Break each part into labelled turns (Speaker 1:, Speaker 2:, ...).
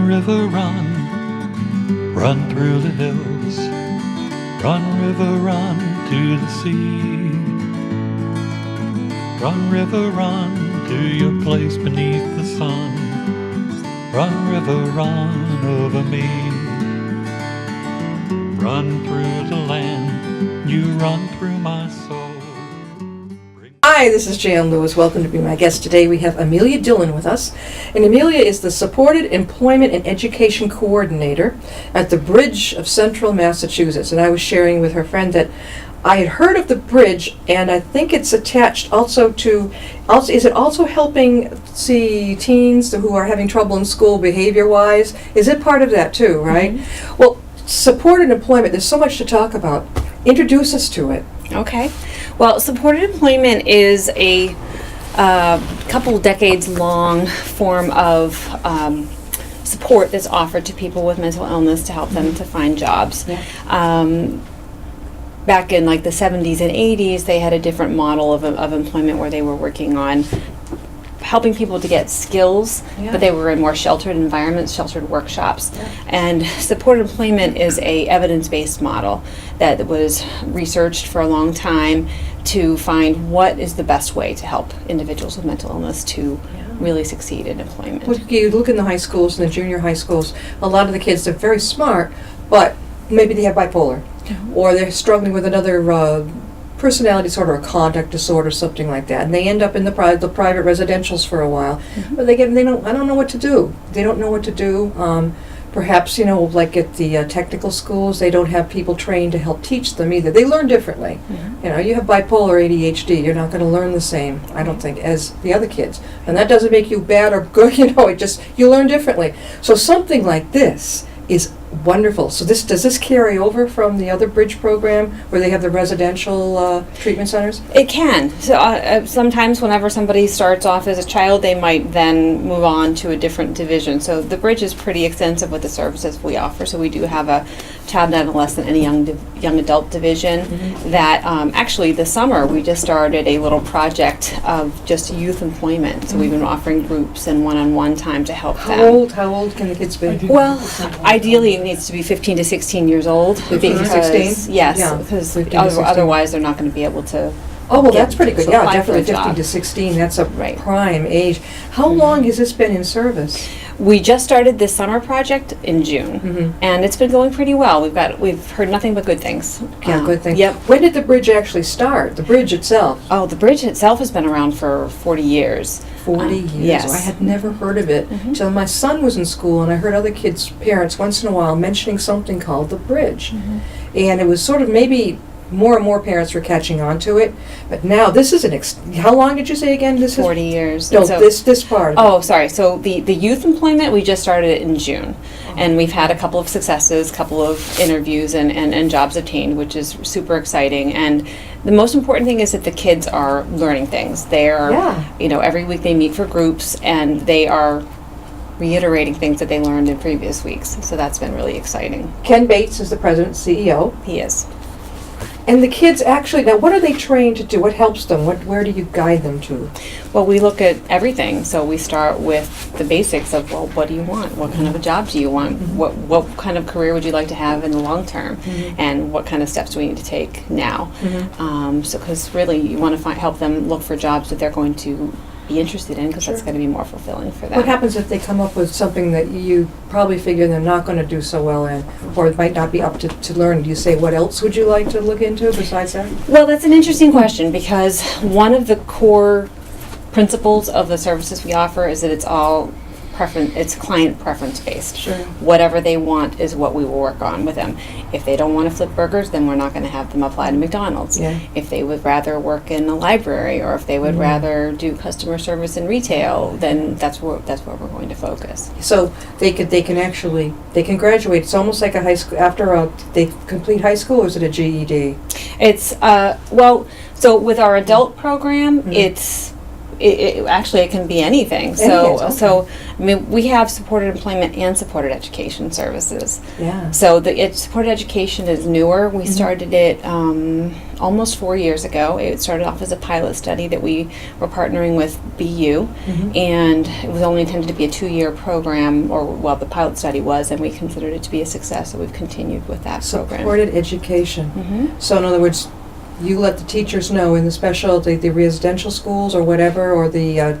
Speaker 1: river, run, run through the hills. Run, river, run to the sea. Run, river, run to your place beneath the sun. Run, river, run over me. Run through the land, you run through my soul.
Speaker 2: Hi, this is Jan Lewis. Welcome to be my guest today. We have Amelia Dillon with us. And Amelia is the Supported Employment and Education Coordinator at the Bridge of Central Massachusetts. And I was sharing with her friend that I had heard of the Bridge, and I think it's attached also to, is it also helping teens who are having trouble in school behavior-wise? Is it part of that too, right? Mm-hmm. Well, supported employment, there's so much to talk about. Introduce us to it.
Speaker 3: Okay. Well, supported employment is a couple decades long form of support that's offered to people with mental illness to help them to find jobs. Yeah. Back in like the 70s and 80s, they had a different model of employment where they were working on helping people to get skills, but they were in more sheltered environments, sheltered workshops. Yeah. And supported employment is a evidence-based model that was researched for a long time to find what is the best way to help individuals with mental illness to really succeed in employment.
Speaker 2: Well, you look in the high schools and the junior high schools, a lot of the kids are very smart, but maybe they have bipolar, or they're struggling with another personality disorder or conduct disorder, something like that, and they end up in the private residentials for a while. But I don't know what to do. They don't know what to do. Perhaps, like at the technical schools, they don't have people trained to help teach them either. They learn differently. You have bipolar ADHD, you're not going to learn the same, I don't think, as the other kids. And that doesn't make you bad or good, you learn differently. So something like this is wonderful. So does this carry over from the other Bridge program where they have the residential treatment centers?
Speaker 3: It can. So sometimes whenever somebody starts off as a child, they might then move on to a different division. So the Bridge is pretty extensive with the services we offer. So we do have a child and adolescent and a young adult division that actually this summer we just started a little project of just youth employment. So we've been offering groups and one-on-one time to help them.
Speaker 2: How old can the kids be?
Speaker 3: Well, ideally it needs to be 15 to 16 years old.
Speaker 2: 15 to 16?
Speaker 3: Yes, because otherwise they're not going to be able to.
Speaker 2: Oh, well, that's pretty good. Yeah, definitely 15
Speaker 3: job.
Speaker 2: to 16. That's a prime age. How long has this been in service?
Speaker 3: We just started this summer project in June, and it's been going pretty well. We've heard nothing but good things.
Speaker 2: Yeah, good things.
Speaker 3: Yep.
Speaker 2: When did the Bridge actually start? The Bridge itself?
Speaker 3: Oh, the Bridge itself has been around for 40 years.
Speaker 2: 40 years.
Speaker 3: Yes.
Speaker 2: I had never heard of it until my son was in school, and I heard other kids' parents once in a while mentioning something called the Bridge. And it was sort of maybe more and more parents were catching on to it, but now this is how long did you say again? This
Speaker 3: 40 years.
Speaker 2: No, so, this part.
Speaker 3: Oh, sorry. So the youth employment, we just started it in June, and we've had a couple of successes, couple of interviews, and jobs obtained, which is super exciting. And the most important thing is that the kids are learning things. They are, every week they meet for groups, and they are reiterating things that they learned in previous weeks. So that's been really exciting.
Speaker 2: Ken Bates is the president, CEO.
Speaker 3: He is.
Speaker 2: And the kids actually, now what are they trained to do? What helps them? Where do you guide them to?
Speaker 3: Well, we look at everything. So we start with the basics of, well, what do you want? What kind of a job do you want? What kind of career would you like to have in the long term? And what kind of steps do we need to take now? So because really you want to help them look for jobs that they're going to be interested in, because that's going to be more fulfilling for them.
Speaker 2: What happens if they come up with something that you probably figure they're not going to do so well in, or it might not be up to learn? Do you say, what else would you like to look into besides that?
Speaker 3: Well, that's an interesting question, because one of the core principles of the services we offer is that it's client preference based.
Speaker 2: Sure.
Speaker 3: Whatever they want is what we will work on with them. If they don't want to flip burgers, then we're not going to have them apply to McDonald's. Yeah. If they would rather work in a library, or if they would rather do customer service in retail, then that's where we're going to focus.
Speaker 2: So they can graduate. It's almost like a high school after they complete high school, or is it a GED?
Speaker 3: It's so with our adult program, Actually, it can be anything. So I mean, we have supported employment and supported education services.
Speaker 2: Yeah.
Speaker 3: So the supported education is newer. We started it almost 4 years ago. It started off as a pilot study that we were partnering with BU, and it was only intended to be a 2-year program, or well, the pilot study was, and we considered it to be a success. So we've continued with that program.
Speaker 2: Supported education. So in other words, you let the teachers know in the residential schools or whatever, or the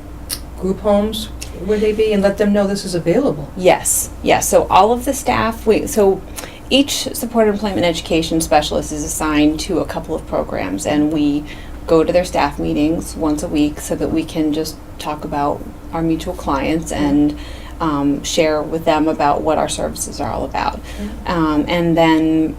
Speaker 2: group homes, would they be, and let them know this is available.
Speaker 3: Yes. So all of the staff, so each supported employment education specialist is assigned to a couple of programs, and we go to their staff meetings once a week so that we can just talk about our mutual clients and share with them about what our services are all about. And then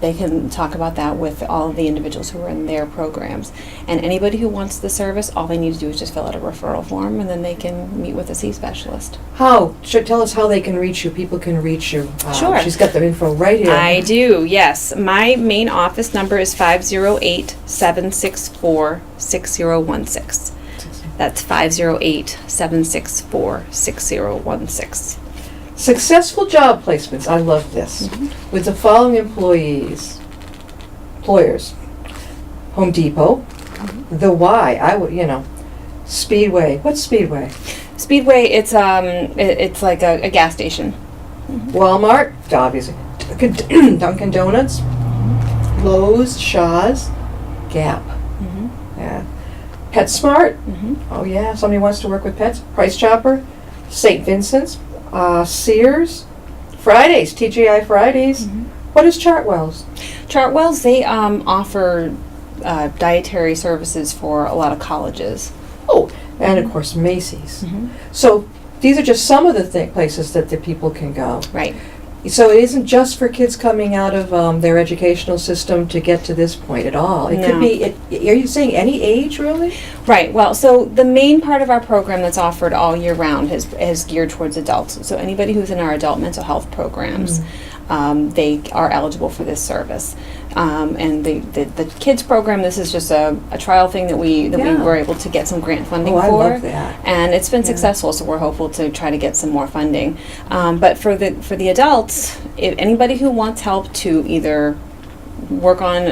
Speaker 3: they can talk about that with all of the individuals who are in their programs. And anybody who wants the service, all they need to do is just fill out a referral form, and then they can meet with a C specialist.
Speaker 2: Tell us how they can reach you. People can reach you.
Speaker 3: Sure.
Speaker 2: She's got the info right here.
Speaker 3: I do, yes. My main office number is 508-764-6016. That's 508-764-6016.
Speaker 2: Successful job placements. I love this. With the following employers: Home Depot, the Y. Speedway. What's Speedway?
Speaker 3: Speedway, it's like a gas station.
Speaker 2: Walmart, obviously. Dunkin' Donuts, Lowe's, Shaw's, Gap. Yeah. PetSmart. Oh yeah, somebody wants to work with pets. Price Chopper, St. Vincent's. Sears, Fridays, TGI Fridays. What is Chartwell's?
Speaker 3: Chartwell's, they offer dietary services for a lot of colleges.
Speaker 2: Oh, and of course Macy's. So these are just some of the places that the people can go.
Speaker 3: Right.
Speaker 2: So it isn't just for kids coming out of their educational system to get to this point at all. It could be, are you saying any age really?
Speaker 3: Right. Well, so the main part of our program that's offered all year round is geared towards adults. So anybody who's in our adult mental health programs, they are eligible for this service. And the kids program, this is just a trial thing that we were able to get some grant funding for.
Speaker 2: I love that.
Speaker 3: And it's been successful, so we're hopeful to try to get some more funding. But for the adults, if anybody who wants help to either work on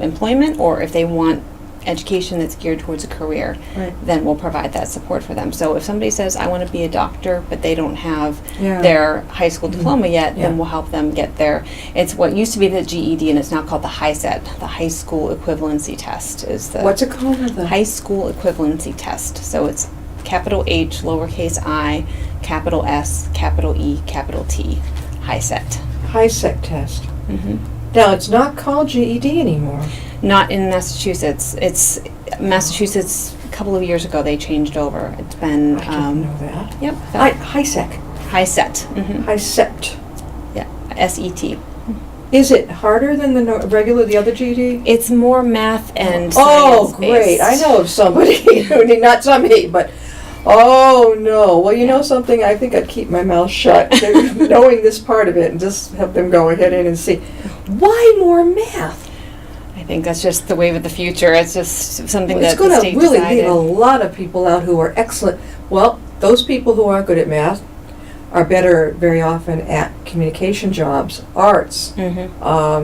Speaker 3: employment, or if they want education that's geared towards a career, then we'll provide that support for them. So if somebody says, I want to be a doctor, but they don't have their high school diploma yet, then we'll help them get there. It's what used to be the GED, and it's now called the HiSET, the High School Equivalency Test.
Speaker 2: What's it called?
Speaker 3: The High School Equivalency Test. So it's capital H, lowercase I, capital S, capital E, capital T, HiSET.
Speaker 2: HiSET test. Now, it's not called GED anymore.
Speaker 3: Not in Massachusetts. It's Massachusetts. A couple of years ago, they changed over. It's been.
Speaker 2: I didn't know that.
Speaker 3: Yep.
Speaker 2: HiSET.
Speaker 3: HiSET.
Speaker 2: HiSET.
Speaker 3: Yeah. SET.
Speaker 2: Is it harder than the other GED?
Speaker 3: It's more math and
Speaker 2: science
Speaker 3: great!
Speaker 2: Based. I know of somebody not somebody, but. Oh no! Well, you know something. I think I'd keep my mouth shut, knowing this part of it, and just have them go ahead in and see. Why more math?
Speaker 3: I think that's just the wave of the future. It's just something that
Speaker 2: it's going to really
Speaker 3: decided.
Speaker 2: leave a lot of people out who are excellent. Well, those people who aren't good at math are better very often at communication jobs, arts,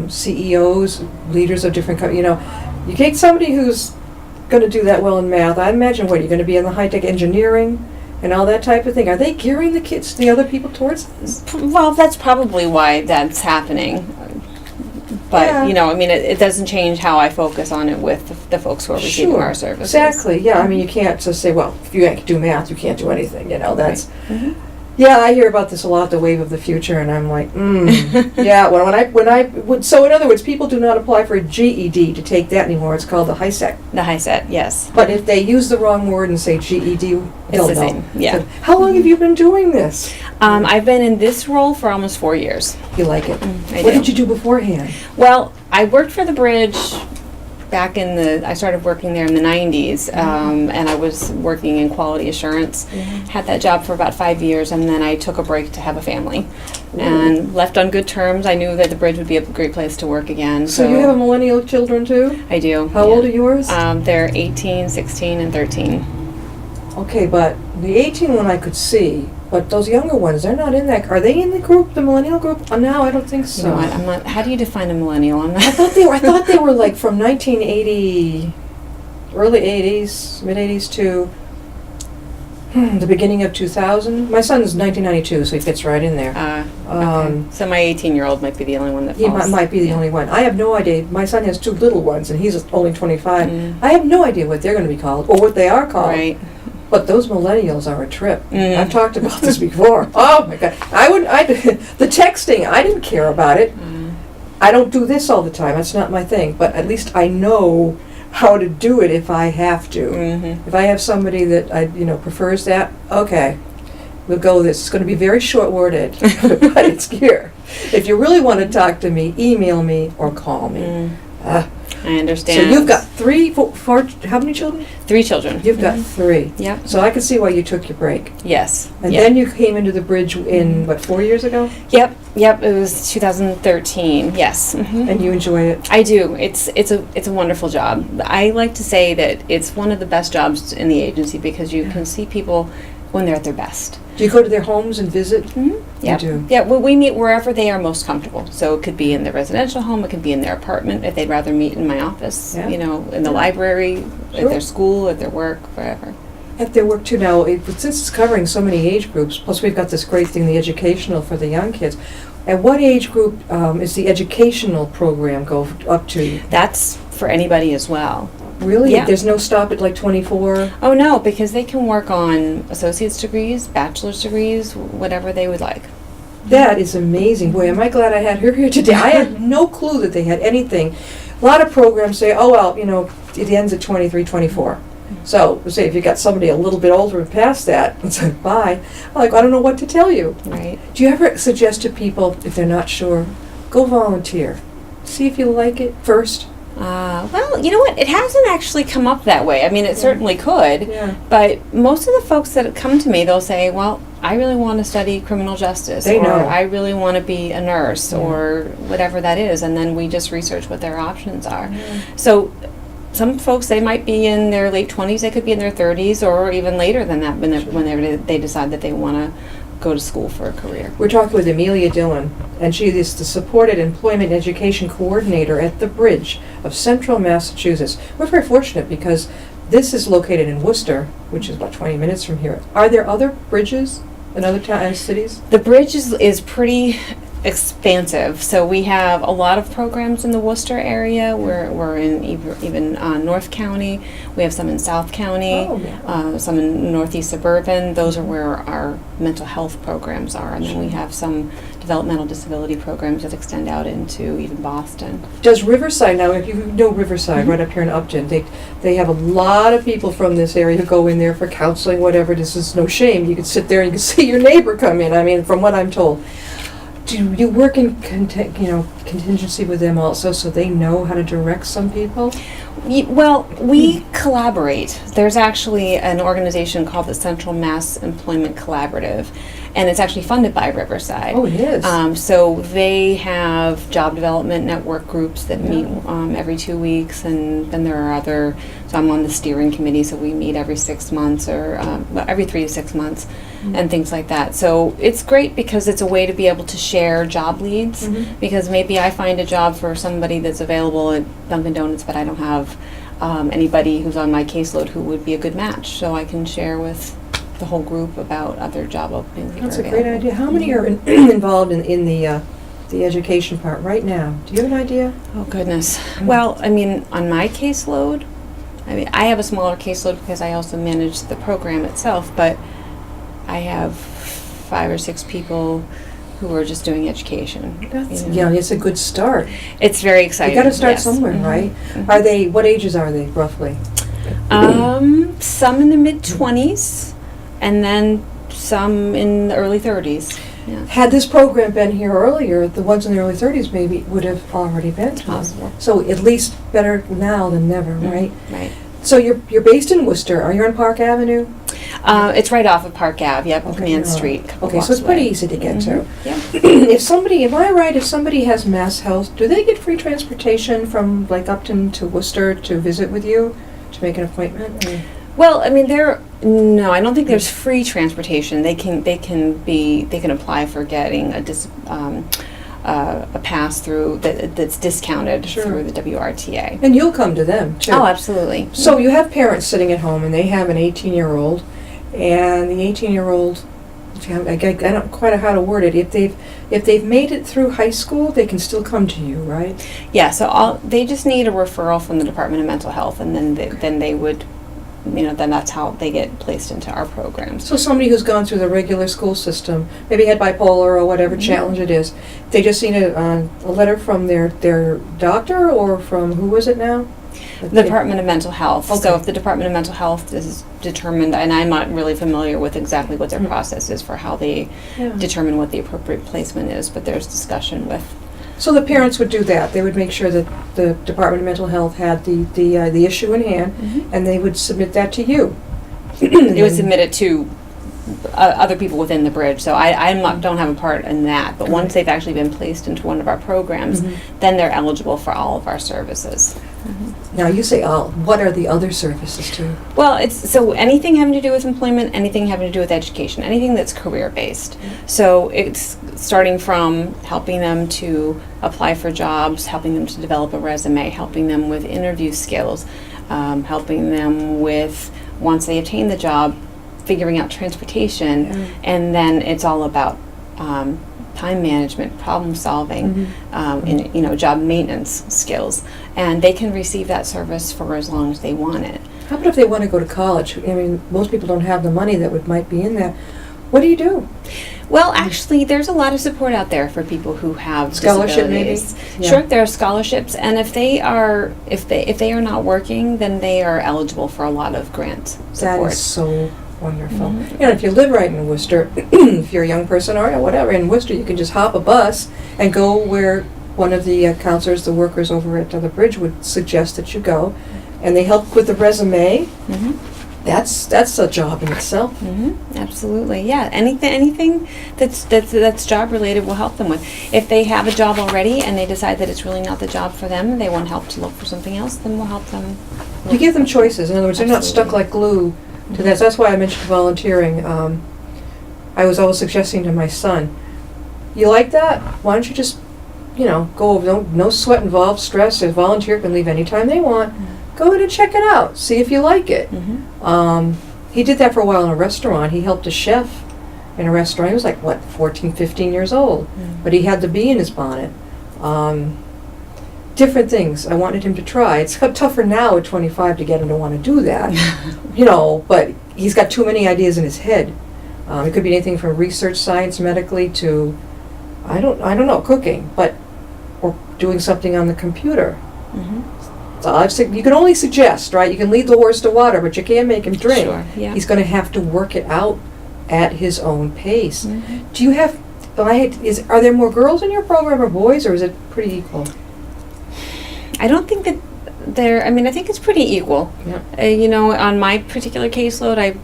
Speaker 2: CEOs, leaders of different companies. You take somebody who's going to do that well in math. I imagine you're going to be in the high-tech engineering and all that type of thing. Are they gearing the other people towards this?
Speaker 3: Well, that's probably why that's happening. But, it doesn't change how I focus on it with the folks who are receiving our services.
Speaker 2: Exactly, yeah. You can't just say, well, if you can't do math, you can't do anything, that's... Right. Yeah, I hear about this a lot, the wave of the future, and I'm like, yeah. So in other words, people do not apply for a GED to take that anymore. It's called the HiSET.
Speaker 3: The HiSET, yes.
Speaker 2: But if they use the wrong word and say GED,
Speaker 3: it's the same. Yeah.
Speaker 2: So how long have you been doing this?
Speaker 3: I've been in this role for almost 4 years.
Speaker 2: You like it?
Speaker 3: I
Speaker 2: What
Speaker 3: do.
Speaker 2: did you do beforehand?
Speaker 3: Well, I worked for the bridge back I started working there in the 90s, and I was working in quality assurance. Had that job for about 5 years, and then I took a break to have a family. And left on good terms. I knew that the Bridge would be a great place to work again.
Speaker 2: So you have millennial children too?
Speaker 3: I do.
Speaker 2: How old are yours?
Speaker 3: They're 18, 16, and 13.
Speaker 2: Okay, but the 18 one I could see, but those younger ones, they're not in that. Are they in the group, the millennial group? No, I don't think so.
Speaker 3: You know what? I'm not. How do you define a millennial? I'm not.
Speaker 2: I thought they were like from 1980, early 80s, mid 80s to the beginning of 2000. My son's 1992, so he fits right in there.
Speaker 3: Okay. So my 18-year-old might be the only one that
Speaker 2: He
Speaker 3: falls.
Speaker 2: might be the only one. I have no idea. My son has two little ones, and he's only 25. I have no idea what they're going to be called or what they are called.
Speaker 3: Right.
Speaker 2: But those millennials are a trip. I've talked about this before. Oh my God! The texting. I didn't care about it. I don't do this all the time. That's not my thing. But at least I know how to do it if I have to. If I have somebody that prefers that, okay, we'll go with this. It's going to be very short-worded, but it's here. If you really want to talk to me, email me or call me.
Speaker 3: I understand.
Speaker 2: So you've got four, how many children?
Speaker 3: 3 children.
Speaker 2: You've got 3.
Speaker 3: Yep.
Speaker 2: So I can see why you took your break.
Speaker 3: Yes.
Speaker 2: And then you came into the Bridge in, 4 years ago?
Speaker 3: Yep. It was 2013. Yes.
Speaker 2: And you enjoy it?
Speaker 3: I do. It's a wonderful job. I like to say that it's one of the best jobs in the agency because you can see people when they're at their best.
Speaker 2: Do you go to their homes and visit?
Speaker 3: Yeah.
Speaker 2: You do?
Speaker 3: Yeah, well, we meet wherever they are most comfortable. So it could be in their residential home, it could be in their apartment, if they'd rather meet in my office, in the library, at their school, at their work, wherever.
Speaker 2: At their work too. Now, since it's covering so many age groups, plus we've got this great thing, the educational for the young kids. At what age group is the educational program go up to?
Speaker 3: That's for anybody as well.
Speaker 2: Really?
Speaker 3: Yeah.
Speaker 2: There's no stop at like 24?
Speaker 3: Oh, no, because they can work on associate's degrees, bachelor's degrees, whatever they would like.
Speaker 2: That is amazing. Boy, am I glad I had her here today. I had no clue that they had anything. A lot of programs say, oh, well, it ends at 23, 24. So, say if you got somebody a little bit older and past that, it's like, bye. I'm like, I don't know what to tell you.
Speaker 3: Right.
Speaker 2: Do you ever suggest to people, if they're not sure, go volunteer? See if you like it first?
Speaker 3: Well, you know what? It hasn't actually come up that way. I mean, it certainly could.
Speaker 2: Yeah.
Speaker 3: But most of the folks that come to me, they'll say, well, I really want to study criminal justice.
Speaker 2: They
Speaker 3: or
Speaker 2: know.
Speaker 3: I really want to be a nurse or whatever that is. And then we just research what their options are. So some folks, they might be in their late 20s. They could be in their 30s or even later than that when they decide that they want to go to school for a career.
Speaker 2: We're talking with Amelia Dillon, and she is the Supported Employment Education Coordinator at the Bridge of Central Massachusetts. We're very fortunate because this is located in Worcester, which is about 20 minutes from here. Are there other bridges in other cities?
Speaker 3: The Bridge is pretty expansive. So we have a lot of programs in the Worcester area. We're in even North County. We have some in South County, some in Northeast Suburban. Those are where our mental health programs are. And then we have some developmental disability programs that extend out into even Boston.
Speaker 2: Does Riverside, now if you know Riverside, right up here in Upton, they have a lot of people from this area who go in there for counseling, whatever. This is no shame. You can sit there and you can see your neighbor come in, I mean, from what I'm told. Do you work in contingency with them also so they know how to direct some people?
Speaker 3: Well, we collaborate. There's actually an organization called the Central Mass Employment Collaborative, and it's actually funded by Riverside.
Speaker 2: Oh, it is?
Speaker 3: So they have job development network groups that meet every 2 weeks, and then there are other, so I'm on the steering committee, so we meet every 6 months or every 3 to 6 months and things like that. So it's great because it's a way to be able to share job leads because maybe I find a job for somebody that's available at Dunkin' Donuts, but I don't have anybody who's on my caseload who would be a good match. So I can share with the whole group about other job openings.
Speaker 2: That's a great idea. How many are involved in the education part right now? Do you have an idea?
Speaker 3: Oh, goodness. Well, I mean, on my caseload, I have a smaller caseload because I also manage the program itself, but I have 5 or 6 people who are just doing education.
Speaker 2: It's a good start.
Speaker 3: It's very exciting.
Speaker 2: You got to start somewhere, right? Are they? What ages are they roughly?
Speaker 3: Some in the mid-20s, and then some in the early 30s. Yeah.
Speaker 2: Had this program been here earlier, the ones in the early 30s maybe would have already been to us.
Speaker 3: Possible.
Speaker 2: So at least better now than never, right?
Speaker 3: Right.
Speaker 2: So you're based in Worcester. Are you on Park Avenue?
Speaker 3: It's right off of Park Ave, yep, Command
Speaker 2: all right.
Speaker 3: Street. a couple
Speaker 2: Okay, so
Speaker 3: blocks
Speaker 2: it's pretty
Speaker 3: away.
Speaker 2: easy to get to.
Speaker 3: Yeah.
Speaker 2: If somebody, am I right, if somebody has Mass Health, do they get free transportation from like Upton to Worcester to visit with you, to make an appointment? Or-
Speaker 3: Well, I mean, no, I don't think there's free transportation. They can apply for getting a pass through that's discounted
Speaker 2: Sure.
Speaker 3: through the WRTA.
Speaker 2: And you'll come to them too.
Speaker 3: Oh, absolutely.
Speaker 2: So you have parents sitting at home and they have an 18-year-old, and the 18-year-old, I don't quite know how to word it. If they've made it through high school, they can still come to you, right?
Speaker 3: Yeah, so they just need a referral from the Department of Mental Health, and then they would, then that's how they get placed into our programs.
Speaker 2: So somebody who's gone through the regular school system, maybe had bipolar or whatever challenge it is, they just need a letter from their doctor, or from, who was it now?
Speaker 3: The Department of Mental Health. So
Speaker 2: Okay.
Speaker 3: if the Department of Mental Health is determined, and I'm not really familiar with exactly what their
Speaker 2: Mhm.
Speaker 3: process is for how they
Speaker 2: Yeah.
Speaker 3: determine what the appropriate placement is, but there's discussion with.
Speaker 2: So the parents would do that. They would make sure that the Department of Mental Health had the issue in hand, and they would submit that to you.
Speaker 3: It was submitted to other people within the bridge, so don't have a part in that. But once they've actually been placed into one of our programs,
Speaker 2: Mhm.
Speaker 3: then they're eligible for all of our services.
Speaker 2: Now you say all. What are the other services too?
Speaker 3: Well, it's so anything having to do with employment, anything having to do with education, anything that's career-based. So it's starting from helping them to apply for jobs, helping them to develop a resume, helping them with interview skills, helping them with, once they obtain the job, figuring out transportation, and then it's all about time management, problem solving, and job maintenance skills, and they can receive that service for as long as they want it.
Speaker 2: How about if they want to go to college? I mean, most people don't have the money that might be in that. What do you do?
Speaker 3: Well, actually, there's a lot of support out there for people who have
Speaker 2: Scholarship, maybe?
Speaker 3: disabilities.
Speaker 2: Yeah.
Speaker 3: Sure, there are scholarships, and if they are not working, then they are eligible for a lot of grant support.
Speaker 2: That is so wonderful.
Speaker 3: Mhm.
Speaker 2: You know, if you live right in Worcester, if you're a young person or whatever in Worcester, you can just hop a bus and go where one of the counselors, the workers over at the bridge would suggest that you go, and they help with the resume.
Speaker 3: Mhm.
Speaker 2: That's a job in itself.
Speaker 3: Absolutely, yeah. Anything that's job related will help them with. If they have a job already and they decide that it's really not the job for them, they want help to look for something else, then we'll help them.
Speaker 2: You give them choices. In other words, they're not stuck
Speaker 3: Absolutely.
Speaker 2: like glue to that. So that's why I mentioned volunteering. I was always suggesting to my son, you like that? Why don't you just, go over, no sweat involved, stress. A volunteer can leave anytime they want. Go in and check it out. See if you like it. He did that for a while in a restaurant. He helped a chef in a restaurant. He was like, 14, 15 years old. But he had the bee in his bonnet. Different things I wanted him to try. It's tougher now at 25 to get him to want to do that. But he's got too many ideas in his head. It could be anything from research, science, medically to, I don't know, cooking, or doing something on the computer. So you can only suggest, right? You can lead the horse to water, but you can't make him drink.
Speaker 3: Sure, yeah.
Speaker 2: He's going to have to work it out at his own pace. Do you have? Are there more girls in your program or boys, or is it pretty equal?
Speaker 3: I don't think that I think it's pretty equal.
Speaker 2: Yeah.
Speaker 3: On my particular caseload, I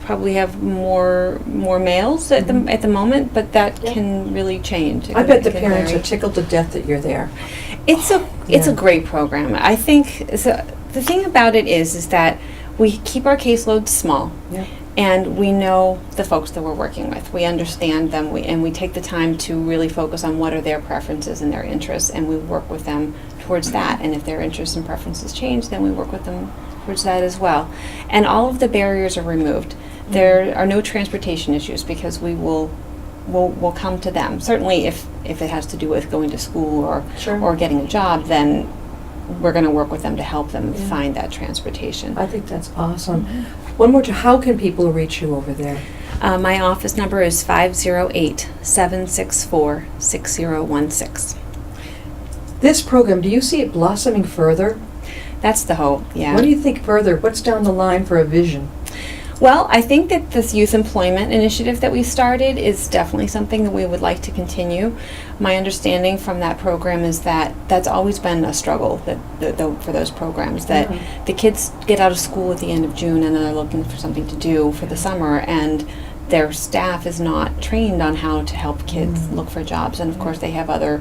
Speaker 3: probably have more males at the moment, but that can really change.
Speaker 2: I bet the
Speaker 3: It can
Speaker 2: parents
Speaker 3: vary.
Speaker 2: are tickled to death that you're there.
Speaker 3: It's a great program. I think so. The thing about it is that we keep our caseloads small,
Speaker 2: Yeah.
Speaker 3: and we know the folks that we're working with. We understand them, and we take the time to really focus on what are their preferences and their interests, and we work with them towards that. And if their interests and preferences change, then we work with them towards that as well. And all of the barriers are removed. There are no transportation issues because we'll come to them. Certainly if it has to do with going to school or getting a job, then we're going to work with them to help them find that transportation.
Speaker 2: I think that's awesome. One more time, how can people reach you over there?
Speaker 3: My office number is 508-764-6016.
Speaker 2: This program, do you see it blossoming further?
Speaker 3: That's the hope, yeah.
Speaker 2: What do you think further? What's down the line for a vision?
Speaker 3: Well, I think that this youth employment initiative that we started is definitely something that we would like to continue. My understanding from that program is that that's always been a struggle for those programs, that the kids get out of school at the end of June and then they're looking for something to do for the summer, and their staff is not trained on how to help kids look for jobs, and of course they have other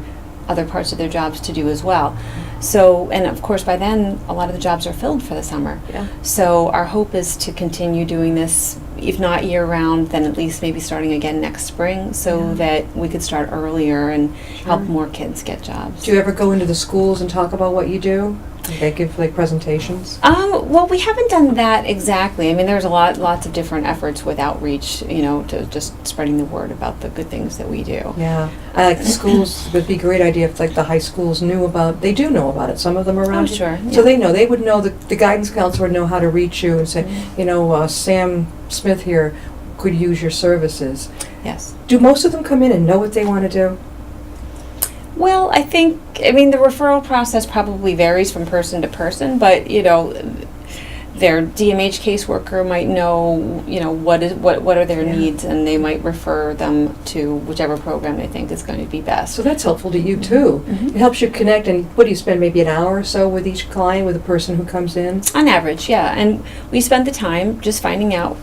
Speaker 3: parts of their jobs to do as well. So, and of course by then a lot of the jobs are filled for the summer.
Speaker 2: Yeah.
Speaker 3: So our hope is to continue doing this, if not year round, then at least maybe starting again next spring, so that we could start earlier and help more kids get jobs.
Speaker 2: Do you ever go into the schools and talk about what you do? They give like presentations?
Speaker 3: Well, we haven't done that exactly. I mean, there's lots of different efforts with outreach, to just spreading the word about the good things that we do.
Speaker 2: Yeah, I like the schools. It would be a great idea if like the high schools knew about. They do know about it. Some of them around.
Speaker 3: Oh, sure.
Speaker 2: So they know. They would know. The guidance counselor would know how to reach you and say, Sam Smith here could use your services.
Speaker 3: Yes.
Speaker 2: Do most of them come in and know what they want to do?
Speaker 3: Well, I mean, the referral process probably varies from person to person, but, their DMH caseworker might know, what are their needs, and they might refer them to whichever program they think is going to be best.
Speaker 2: So that's helpful to you too.
Speaker 3: Mm-hmm.
Speaker 2: It helps you connect. And what do you spend, maybe an hour or so with each client, with a person who comes in?
Speaker 3: On average, yeah. And we spend the time just finding out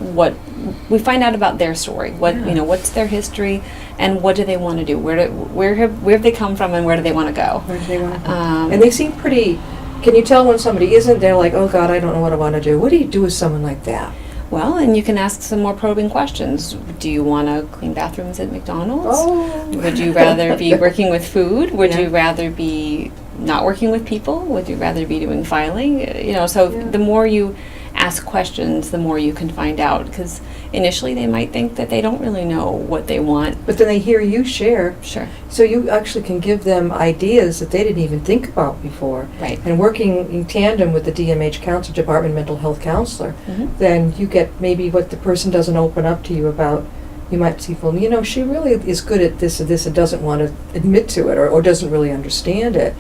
Speaker 3: we find out about their story. What's their history, and what do they want to do? Where have they come from, and where do they want to go?
Speaker 2: Where do they want to go? And they seem pretty. Can you tell when somebody isn't? They're like, oh God, I don't know what I want to do. What do you do with someone like that?
Speaker 3: Well, and you can ask some more probing questions. Do you want to clean bathrooms at McDonald's?
Speaker 2: Oh.
Speaker 3: Would you rather be working with food? Would
Speaker 2: Yeah.
Speaker 3: you rather be not working with people? Would you rather be doing filing? So the more you ask questions, the more you can find out, because initially they might think that they don't really know what they want.
Speaker 2: But then they hear you share.
Speaker 3: Sure.
Speaker 2: So you actually can give them ideas that they didn't even think about before.
Speaker 3: Right.
Speaker 2: And working in tandem with the DMH counselor, Department Mental Health Counselor, then you get maybe what the person doesn't open up to you about. You might see, well, she really is good at this or this and doesn't want to admit to it or doesn't really understand it.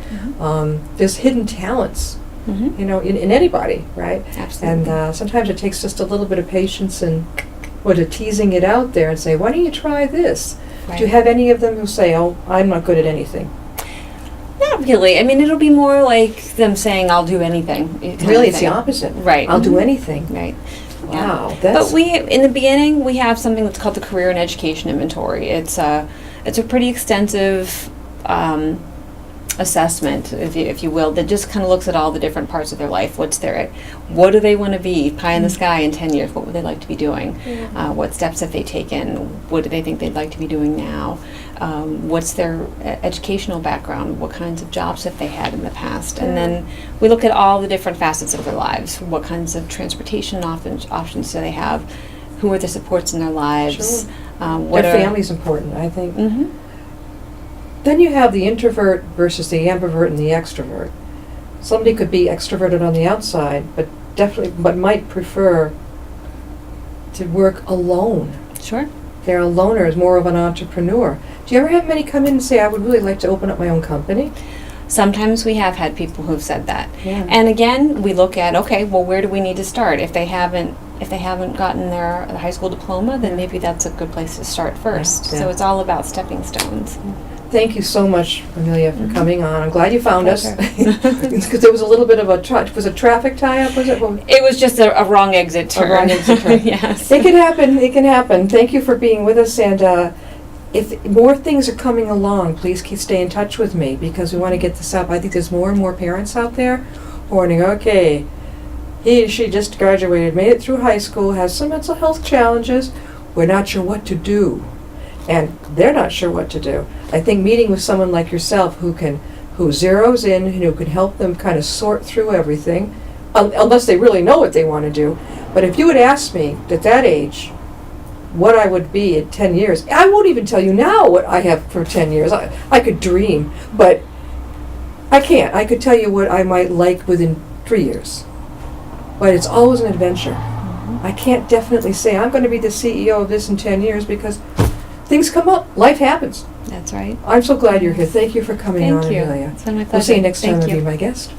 Speaker 2: There's hidden talents. In anybody, right?
Speaker 3: Absolutely.
Speaker 2: And sometimes it takes just a little bit of patience and teasing it out there and say, why don't you try this?
Speaker 3: Right.
Speaker 2: Do you have any of them who say, oh, I'm not good at anything?
Speaker 3: Not really. I mean, it'll be more like them saying, I'll do anything.
Speaker 2: Really, it's the opposite.
Speaker 3: Right.
Speaker 2: I'll do anything.
Speaker 3: Right.
Speaker 2: Wow.
Speaker 3: But in the beginning, we have something that's called the Career and Education Inventory. It's a pretty extensive assessment, if you will, that just kind of looks at all the different parts of their life. What do they want to be, pie in the sky in 10 years? What would they like to be doing? What steps have they taken? What do they think they'd like to be doing now? What's their educational background? What kinds of jobs have they had in the past? And then we look at all the different facets of their lives. What kinds of transportation options do they have? Who are the supports in their lives?
Speaker 2: Their family's important, I think. Then you have the introvert versus the ambivert and the extrovert. Somebody could be extroverted on the outside, but might prefer to work alone.
Speaker 3: Sure.
Speaker 2: They're a loner, is more of an entrepreneur. Do you ever have many come in and say, I would really like to open up my own company?
Speaker 3: Sometimes we have had people who've said that.
Speaker 2: Yeah.
Speaker 3: And again, we look at, okay, well, where do we need to start? If they haven't gotten their high school diploma, then maybe that's a good place to start first.
Speaker 2: Yeah.
Speaker 3: So it's all about stepping stones.
Speaker 2: Thank you so much, Amelia, for coming on. I'm glad you found us.
Speaker 3: Pleasure.
Speaker 2: Because there was a little bit of was a traffic tie-up, was it?
Speaker 3: It was just a wrong exit turn.
Speaker 2: A wrong exit turn.
Speaker 3: Yes.
Speaker 2: It can happen. Thank you for being with us, and if more things are coming along, please stay in touch with me, because we want to get this up. I think there's more and more parents out there warning, okay, she just graduated, made it through high school, has some mental health challenges, we're not sure what to do. And they're not sure what to do. I think meeting with someone like yourself who zeroes in and who can help them kind of sort through everything, unless they really know what they want to do. But if you had asked me at that age what I would be in 10 years, I won't even tell you now what I have for 10 years. I could dream, but I can't. I could tell you what I might like within 3 years. But it's always an adventure. I can't definitely say I'm going to be the CEO of this in 10 years, because things come up. Life happens.
Speaker 3: That's right.
Speaker 2: I'm so glad you're here. Thank you for coming on,
Speaker 3: Thank you.
Speaker 2: Amelia.
Speaker 3: It's been my pleasure.
Speaker 2: We'll see you next time
Speaker 3: Thank
Speaker 2: and
Speaker 3: you.
Speaker 2: be my guest.